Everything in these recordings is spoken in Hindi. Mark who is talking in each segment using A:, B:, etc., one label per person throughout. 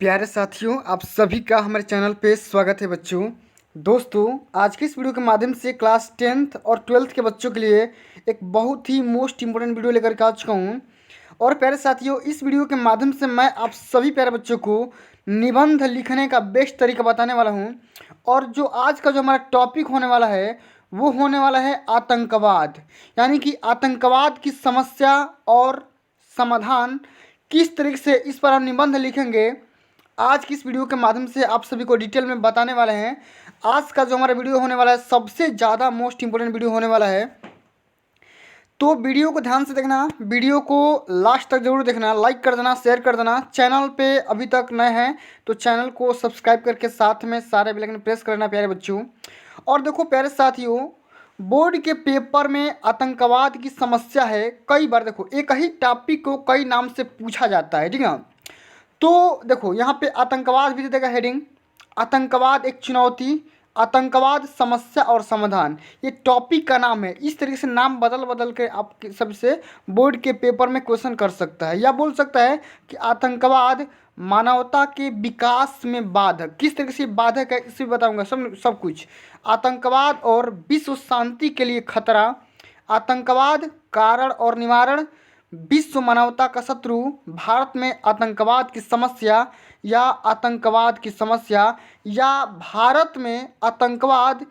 A: प्यारे साथियों, आप सभी का हमारे चैनल पे स्वागत है। दोस्तों, आज की इस वीडियो के माध्यम से क्लास 10th और 12th के बच्चों के लिए एक बहुत ही मोस्ट इम्पोर्टेंट वीडियो लेकर के आ चुका हूँ। और प्यारे साथियों, इस वीडियो के माध्यम से मैं आप सभी प्यारे बच्चों को निबंध लिखने का बेस्ट तरीका बताने वाला हूँ। और जो आज का जो हमारा टॉपिक होने वाला है वो होने वाला है आतंकवाद, यानी कि आतंकवाद की समस्या और समाधान किस तरीके से इस पर हम निबंध लिखेंगे। आज की इस वीडियो के माध्यम से आप सभी को डिटेल में बताने वाले हैं। आज का जो हमारा वीडियो होने वाला है सबसे ज़्यादा मोस्ट इंपोर्टेंट वीडियो होने वाला है, तो वीडियो को ध्यान से देखना, वीडियो को लास्ट तक जरूर देखना, लाइक कर देना, शेयर कर देना। चैनल पे अभी तक नए हैं तो चैनल को सब्सक्राइब करके साथ में सारे बेल आइकन प्रेस करना प्यारे बच्चों। और देखो प्यारे साथियों, बोर्ड के पेपर में आतंकवाद की समस्या है। कई बार देखो एक ही टॉपिक को कई नाम से पूछा जाता है, ठीक है। तो देखो यहाँ पे आतंकवाद भी दे देगा हेडिंग, आतंकवाद एक चुनौती, आतंकवाद समस्या और समाधान, ये टॉपिक का नाम है। इस तरीके से नाम बदल बदल के आप सबसे बोर्ड के पेपर में क्वेश्चन कर सकता है, या बोल सकता है कि आतंकवाद मानवता के विकास में बाधक, किस तरीके से बाधक है इसे बताऊंगा सब कुछ। आतंकवाद और विश्व शांति के लिए खतरा, आतंकवाद कारण और निवारण, विश्व मानवता का शत्रु, भारत में आतंकवाद की समस्या या आतंकवाद की समस्या, या भारत में आतंकवाद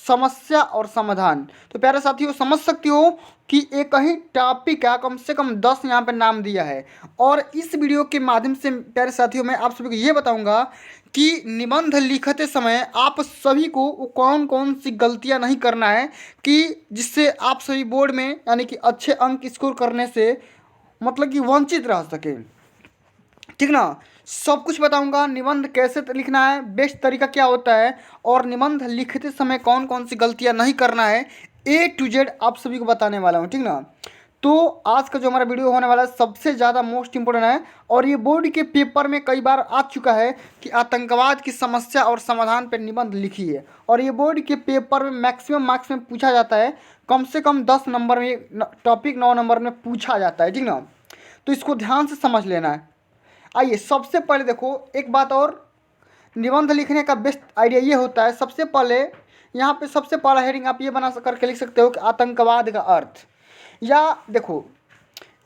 A: समस्या और समाधान। तो प्यारे साथियों, समझ सकते हो कि एक ही टॉपिक का कम से कम 10 यहाँ पे नाम दिया है। और इस वीडियो के माध्यम से प्यारे साथियों मैं आप सभी को ये बताऊंगा कि निबंध लिखते समय आप सभी को कौन कौन सी गलतियां नहीं करना है, कि जिससे आप सभी बोर्ड में यानी कि अच्छे अंक स्कोर करने से मतलब कि वंचित रह सके, ठीक ना। सब कुछ बताऊंगा, निबंध कैसे लिखना है, बेस्ट तरीका क्या होता है, और निबंध लिखते समय कौन कौन सी गलतियां नहीं करना है, A to Z आप सभी को बताने वाला हूँ, ठीक ना। तो आज का जो हमारा वीडियो होने वाला है सबसे ज़्यादा मोस्ट इंपोर्टेंट है, और ये बोर्ड के पेपर में कई बार आ चुका है कि आतंकवाद की समस्या और समाधान पर निबंध लिखिए। और ये बोर्ड के पेपर में मैक्सिमम मार्क्स में पूछा जाता है, कम से कम 10 नंबर में, टॉपिक 9 नंबर में पूछा जाता है, ठीक ना। तो इसको ध्यान से समझ लेना है। आइए सबसे पहले देखो एक बात और, निबंध लिखने का बेस्ट आइडिया ये होता है, सबसे पहले यहाँ पे सबसे पहला हेडिंग आप ये बना करके लिख सकते हो कि आतंकवाद का अर्थ। या देखो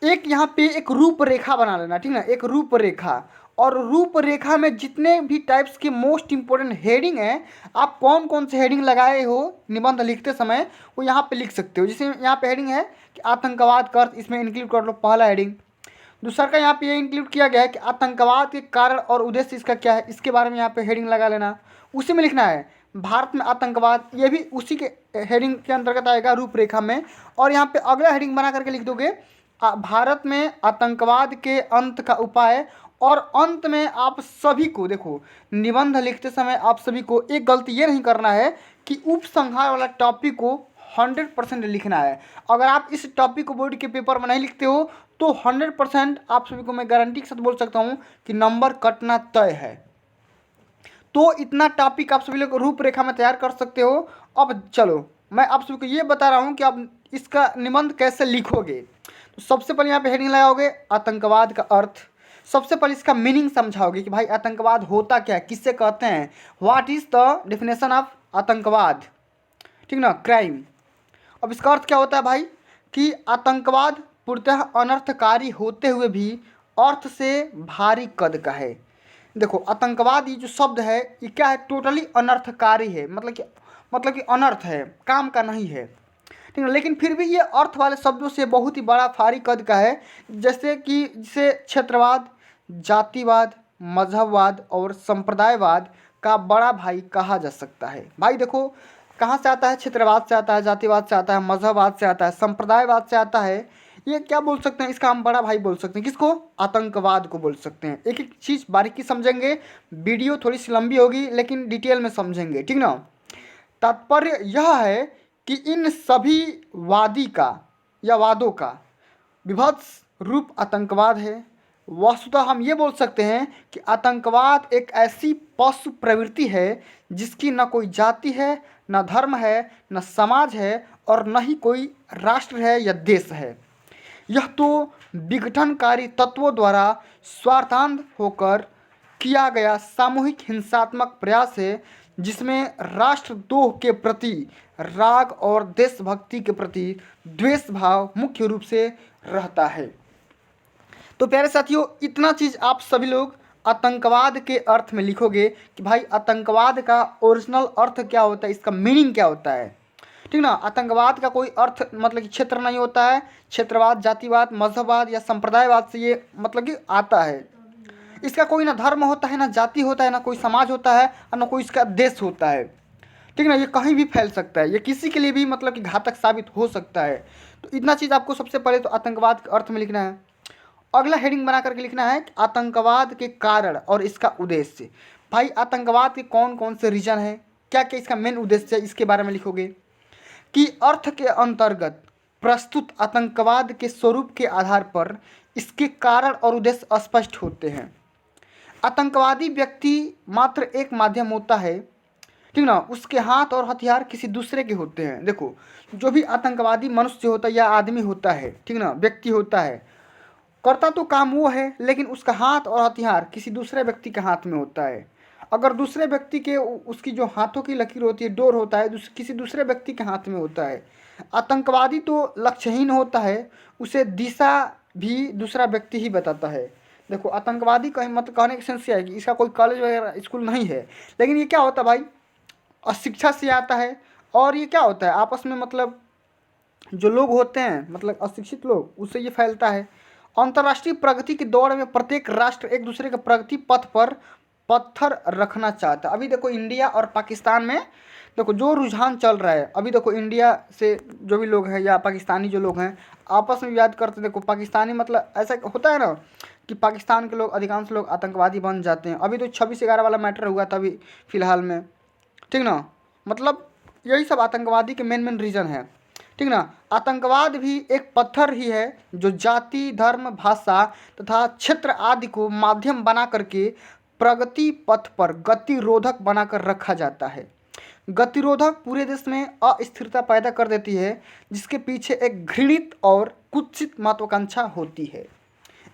A: एक यहाँ पे एक रूपरेखा बना लेना, ठीक ना, एक रूपरेखा। और रूपरेखा में जितने भी टाइप्स के मोस्ट इंपोर्टेंट हेडिंग हैं, आप कौन कौन से हेडिंग लगाए हो निबंध लिखते समय वो यहाँ पे लिख सकते हो। जैसे यहाँ पे हेडिंग है कि आतंकवाद का अर्थ, इसमें इंक्लूड कर लो पहला हेडिंग। दूसरा का यहाँ पे ये इंक्लूड किया गया है कि आतंकवाद के कारण और उद्देश्य इसका क्या है, इसके बारे में यहाँ पे हेडिंग लगा लेना। उसी में लिखना है भारत में आतंकवाद, ये भी उसी के हेडिंग के अंतर्गत आएगा रूपरेखा में। और यहाँ पे अगला हेडिंग बना करके लिख दोगे भारत में आतंकवाद के अंत का उपाय। और अंत में आप सभी को देखो, निबंध लिखते समय आप सभी को एक गलती ये नहीं करना है कि उपसंहार वाला टॉपिक को 100% लिखना है। अगर आप इस टॉपिक को बोर्ड के पेपर में नहीं लिखते हो तो 100% आप सभी को मैं गारंटी के साथ बोल सकता हूँ कि नंबर कटना तय है। तो इतना टॉपिक आप सभी लोग रूपरेखा में तैयार कर सकते हो। अब चलो मैं आप सभी को ये बता रहा हूँ कि आप इसका निबंध कैसे लिखोगे। तो सबसे पहले यहाँ पे हेडिंग लगाओगे आतंकवाद का अर्थ, सबसे पहले इसका मीनिंग समझाओगे कि भाई आतंकवाद होता क्या है, किससे कहते हैं, what is the definition of आतंकवाद, ठीक ना, क्राइम। अब इसका अर्थ क्या होता है भाई, कि आतंकवाद पूर्णतः अनर्थकारी होते हुए भी अर्थ से भारी कद का है। देखो आतंकवाद ये जो शब्द है ये क्या है, टोटली अनर्थकारी है, मतलब कि अनर्थ है, काम का नहीं है, ठीक है। लेकिन फिर भी ये अर्थ वाले शब्दों से बहुत ही बड़ा भारी कद का है। जैसे कि जिसे क्षेत्रवाद, जातिवाद, मजहबवाद और संप्रदायवाद का बड़ा भाई कहा जा सकता है। भाई देखो कहाँ से आता है, क्षेत्रवाद से आता है, जातिवाद से आता है, मजहबवाद से आता है, संप्रदायवाद से आता है। ये क्या बोल सकते हैं, इसका हम बड़ा भाई बोल सकते हैं, किसको, आतंकवाद को बोल सकते हैं। एक एक चीज़ बारीकी समझेंगे, वीडियो थोड़ी सी लंबी होगी लेकिन डिटेल में समझेंगे, ठीक ना। तात्पर्य यह है कि इन सभी वादी का या वादों का विभत्स रूप आतंकवाद है। वस्तुतः हम ये बोल सकते हैं कि आतंकवाद एक ऐसी पशु प्रवृत्ति है जिसकी न कोई जाति है, न धर्म है, न समाज है, और न ही कोई राष्ट्र है या देश है। यह तो विघटनकारी तत्वों द्वारा स्वार्थांध होकर किया गया सामूहिक हिंसात्मक प्रयास है जिसमें राष्ट्रद्रोह के प्रति राग और देशभक्ति के प्रति द्वेष भाव मुख्य रूप से रहता है। तो प्यारे साथियों, इतना चीज़ आप सभी लोग आतंकवाद के अर्थ में लिखोगे कि भाई आतंकवाद का ओरिजिनल अर्थ क्या होता है, इसका मीनिंग क्या होता है। ठीक ना, आतंकवाद का कोई अर्थ मतलब कि क्षेत्र नहीं होता है। क्षेत्रवाद, जातिवाद, मजहबवाद या संप्रदायवाद से ये मतलब कि आता है। इसका कोई ना धर्म होता है, ना जाति होता है, ना कोई समाज होता है और ना कोई इसका देश होता है। ठीक ना, ये कहीं भी फैल सकता है, ये किसी के लिए भी मतलब कि घातक साबित हो सकता है। तो इतना चीज़ आपको सबसे पहले तो आतंकवाद के अर्थ में लिखना है। अगला हेडिंग बना करके लिखना है कि आतंकवाद के कारण और इसका उद्देश्य। भाई आतंकवाद के कौन कौन से रीजन है, क्या क्या इसका मेन उद्देश्य है, इसके बारे में लिखोगे कि अर्थ के अंतर्गत प्रस्तुत आतंकवाद के स्वरूप के आधार पर इसके कारण और उद्देश्य स्पष्ट होते हैं। आतंकवादी व्यक्ति मात्र एक माध्यम होता है, ठीक ना, उसके हाथ और हथियार किसी दूसरे के होते हैं। देखो, जो भी आतंकवादी मनुष्य होता है या आदमी होता है, ठीक ना, व्यक्ति होता है, करता तो काम वो है लेकिन उसका हाथ और हथियार किसी दूसरे व्यक्ति के हाथ में होता है। अगर दूसरे व्यक्ति के उसकी जो हाथों की लकीर होती है, डोर होता है, किसी दूसरे व्यक्ति के हाथ में होता है। आतंकवादी तो लक्ष्यहीन होता है, उसे दिशा भी दूसरा व्यक्ति ही बताता है। देखो, आतंकवादी कहीं मतलब कहने की सेंस है कि इसका कोई कॉलेज वगैरह स्कूल नहीं है, लेकिन ये क्या होता है भाई, अशिक्षा से आता है। और ये क्या होता है, आपस में मतलब जो लोग होते हैं मतलब अशिक्षित लोग, उससे ये फैलता है। अंतर्राष्ट्रीय प्रगति की दौड़ में प्रत्येक राष्ट्र एक दूसरे के प्रगति पथ पर पत्थर रखना चाहता है। अभी देखो इंडिया और पाकिस्तान में देखो जो रुझान चल रहा है, अभी देखो इंडिया से जो भी लोग हैं या पाकिस्तानी जो लोग हैं आपस में विवाद करते हैं। देखो पाकिस्तानी मतलब ऐसा होता है ना कि पाकिस्तान के लोग अधिकांश लोग आतंकवादी बन जाते हैं। अभी तो 26/11 वाला मैटर हुआ था अभी फ़िलहाल में, ठीक ना, मतलब यही सब आतंकवादी के मेन रीज़न है। ठीक ना, आतंकवाद भी एक पत्थर ही है जो जाति, धर्म, भाषा तथा क्षेत्र आदि को माध्यम बना करके प्रगति पथ पर गतिरोधक बनाकर रखा जाता है। गतिरोधक पूरे देश में अस्थिरता पैदा कर देती है जिसके पीछे एक घृणित और कुत्सित महत्वाकांक्षा होती है।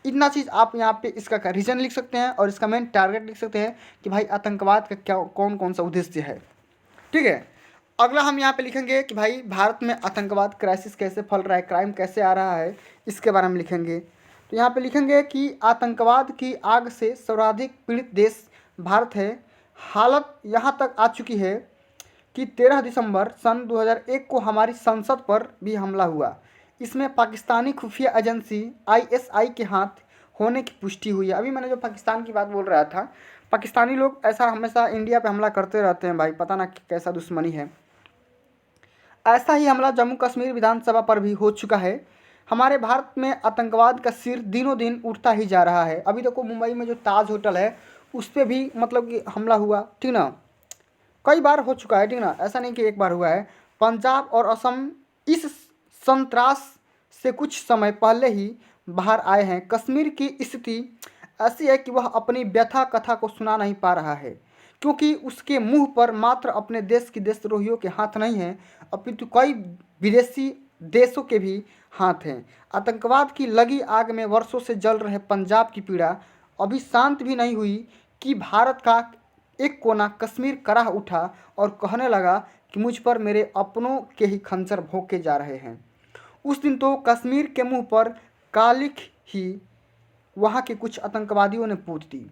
A: इतना चीज़ आप यहाँ पे इसका रीजन लिख सकते हैं और इसका मेन टारगेट लिख सकते हैं कि भाई आतंकवाद का क्या कौन कौन सा उद्देश्य है। ठीक है, अगला हम यहाँ पे लिखेंगे कि भाई भारत में आतंकवाद क्राइसिस कैसे फैल रहा है, क्राइम कैसे आ रहा है, इसके बारे में लिखेंगे। तो यहाँ पे लिखेंगे कि आतंकवाद की आग से सर्वाधिक पीड़ित देश भारत है। हालत यहाँ तक आ चुकी है कि 13 दिसंबर सन 2001 को हमारी संसद पर भी हमला हुआ। इसमें पाकिस्तानी खुफिया एजेंसी ISI के हाथ होने की पुष्टि हुई है। अभी मैंने जो पाकिस्तान की बात बोल रहा था, पाकिस्तानी लोग ऐसा हमेशा इंडिया पे हमला करते रहते हैं भाई, पता ना कैसा दुश्मनी है। ऐसा ही हमला जम्मू कश्मीर विधानसभा पर भी हो चुका है। हमारे भारत में आतंकवाद का सिर दिनों दिन उठता ही जा रहा है। अभी देखो मुंबई में जो ताज होटल है उस पर भी मतलब कि हमला हुआ, ठीक ना, कई बार हो चुका है, ठीक ना, ऐसा नहीं कि एक बार हुआ है। पंजाब और असम इस संत्रास से कुछ समय पहले ही बाहर आए हैं। कश्मीर की स्थिति ऐसी है कि वह अपनी व्यथा कथा को सुना नहीं पा रहा है क्योंकि उसके मुंह पर मात्र अपने देश की देशद्रोहियों के हाथ नहीं हैं अपितु कई विदेशी देशों के भी हाथ हैं। आतंकवाद की लगी आग में वर्षों से जल रहे पंजाब की पीड़ा अभी शांत भी नहीं हुई कि भारत का एक कोना कश्मीर कराह उठा और कहने लगा कि मुझ पर मेरे अपनों के ही खंजर भोंके जा रहे हैं। उस दिन तो कश्मीर के मुंह पर कालिख ही वहाँ के कुछ आतंकवादियों ने पूछ दी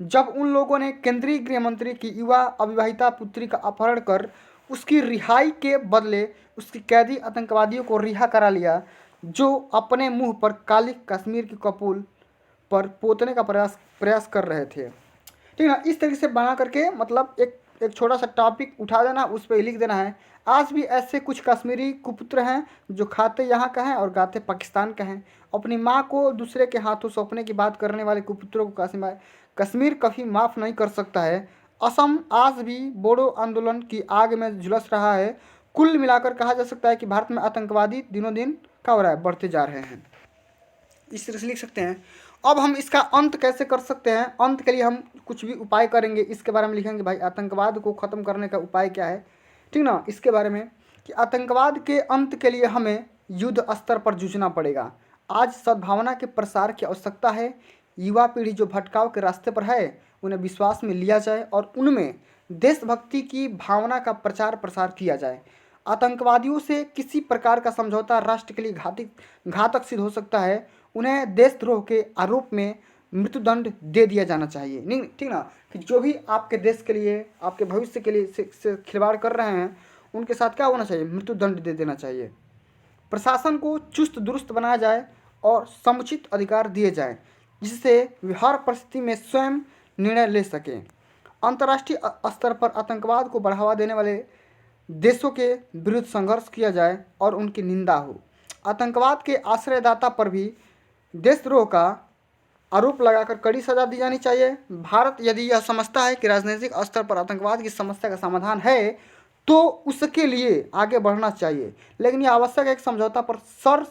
A: जब उन लोगों ने केंद्रीय गृह मंत्री की युवा अविवाहिता पुत्री का अपहरण कर उसकी रिहाई के बदले उसकी कैदी आतंकवादियों को रिहा करा लिया जो अपने मुंह पर कालिख कश्मीर की कपूल पर पोतने का प्रयास कर रहे थे। ठीक है, इस तरीके से बना करके मतलब एक छोटा सा टॉपिक उठा देना, उस पर लिख देना है। आज भी ऐसे कुछ कश्मीरी कुपुत्र हैं जो खाते यहाँ का हैं और गाते पाकिस्तान का हैं। अपनी माँ को दूसरे के हाथों सौंपने की बात करने वाले कुपुत्रों को कश्मीर कभी माफ़ नहीं कर सकता है। असम आज भी बोडो आंदोलन की आग में झुलस रहा है। कुल मिलाकर कहा जा सकता है कि भारत में आतंकवादी दिनों दिन क्या हो रहा है, बढ़ते जा रहे हैं। इस तरह से लिख सकते हैं। अब हम इसका अंत कैसे कर सकते हैं, अंत के लिए हम कुछ भी उपाय करेंगे, इसके बारे में लिखेंगे भाई आतंकवाद को ख़त्म करने का उपाय क्या है, ठीक ना, इसके बारे में कि आतंकवाद के अंत के लिए हमें युद्ध स्तर पर जूझना पड़ेगा। आज सद्भावना के प्रसार की आवश्यकता है। युवा पीढ़ी जो भटकाव के रास्ते पर है उन्हें विश्वास में लिया जाए और उनमें देशभक्ति की भावना का प्रचार प्रसार किया जाए। आतंकवादियों से किसी प्रकार का समझौता राष्ट्र के लिए घातक सिद्ध हो सकता है। उन्हें देशद्रोह के आरोप में मृत्युदंड दे दिया जाना चाहिए। नहीं, ठीक ना, कि जो भी आपके देश के लिए, आपके भविष्य के लिए से खिलवाड़ कर रहे हैं, उनके साथ क्या होना चाहिए? मृत्युदंड दे देना चाहिए। प्रशासन को चुस्त दुरुस्त बनाया जाए और समुचित अधिकार दिए जाए, जिससे वे हर परिस्थिति में स्वयं निर्णय ले सकें। अंतर्राष्ट्रीय स्तर पर आतंकवाद को बढ़ावा देने वाले देशों के विरुद्ध संघर्ष किया जाए और उनकी निंदा हो। आतंकवाद के आश्रयदाता पर भी देशद्रोह का आरोप लगाकर कड़ी सजा दी जानी चाहिए। भारत यदि यह समझता है कि राजनीतिक स्तर पर आतंकवाद की समस्या का समाधान है तो उसके लिए आगे बढ़ना चाहिए, लेकिन यह आवश्यक है कि समझौता पर सर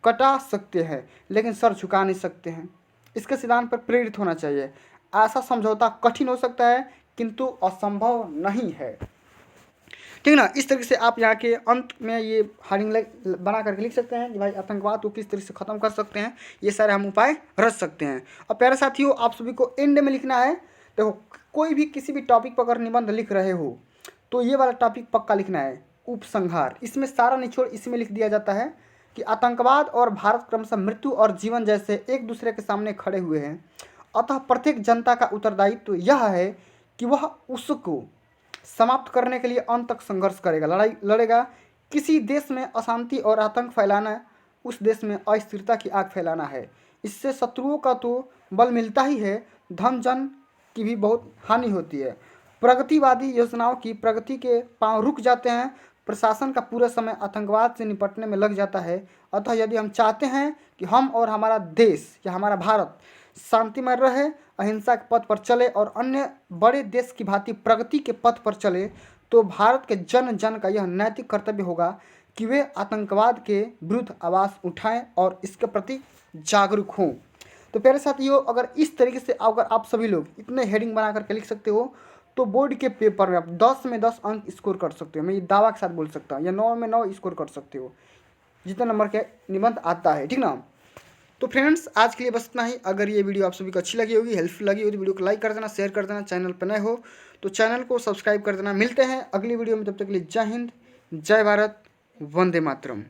A: कटा सकते हैं लेकिन सर झुका नहीं सकते हैं। इसके सिद्धांत पर प्रेरित होना चाहिए। ऐसा समझौता कठिन हो सकता है किंतु असंभव नहीं है। ठीक ना, इस तरीके से आप यहाँ के अंत में ये हेडिंग बना करके लिख सकते हैं कि भाई आतंकवाद को किस तरीके से ख़त्म कर सकते हैं, ये सारे हम उपाय रच सकते हैं। और प्यारे साथियों, आप सभी को एंड में लिखना है। देखो, कोई भी किसी भी टॉपिक पर अगर निबंध लिख रहे हो तो ये वाला टॉपिक पक्का लिखना है, उपसंहार। इसमें सारा निचोड़ इसमें लिख दिया जाता है कि आतंकवाद और भारत क्रमशः मृत्यु और जीवन जैसे एक दूसरे के सामने खड़े हुए हैं। अतः प्रत्येक जनता का उत्तरदायित्व यह है कि वह उसको समाप्त करने के लिए अंत तक संघर्ष करेगा, लड़ाई लड़ेगा। किसी देश में अशांति और आतंक फैलाना उस देश में अस्थिरता की आग फैलाना है। इससे शत्रुओं का तो बल मिलता ही है, धन जन की भी बहुत हानि होती है। प्रगतिवादी योजनाओं की प्रगति के पांव रुक जाते हैं। प्रशासन का पूरा समय आतंकवाद से निपटने में लग जाता है। अतः यदि हम चाहते हैं कि हम और हमारा देश या हमारा भारत शांतिमय रहे, अहिंसा के पथ पर चले और अन्य बड़े देश की भांति प्रगति के पथ पर चले, तो भारत के जन जन का यह नैतिक कर्तव्य होगा कि वे आतंकवाद के विरुद्ध आवाज़ उठाएं और इसके प्रति जागरूक हों। तो प्यारे साथियों, अगर इस तरीके से अगर आप सभी लोग इतने हेडिंग बना करके लिख सकते हो तो बोर्ड के पेपर में आप 10 में 10 अंक स्कोर कर सकते हो। मैं ये दावा के साथ बोल सकता हूँ, या 9 में 9 स्कोर कर सकते हो, जितना नंबर के निबंध आता है। ठीक ना, तो फ्रेंड्स आज के लिए बस इतना ही। अगर ये वीडियो आप सभी को अच्छी लगी होगी, हेल्पफुल लगी होगी, तो वीडियो को लाइक कर देना, शेयर कर देना। चैनल पर नए हो तो चैनल को सब्सक्राइब कर देना। मिलते हैं अगली वीडियो में, तब तक के लिए जय हिंद, जय भारत, वंदे मातरम।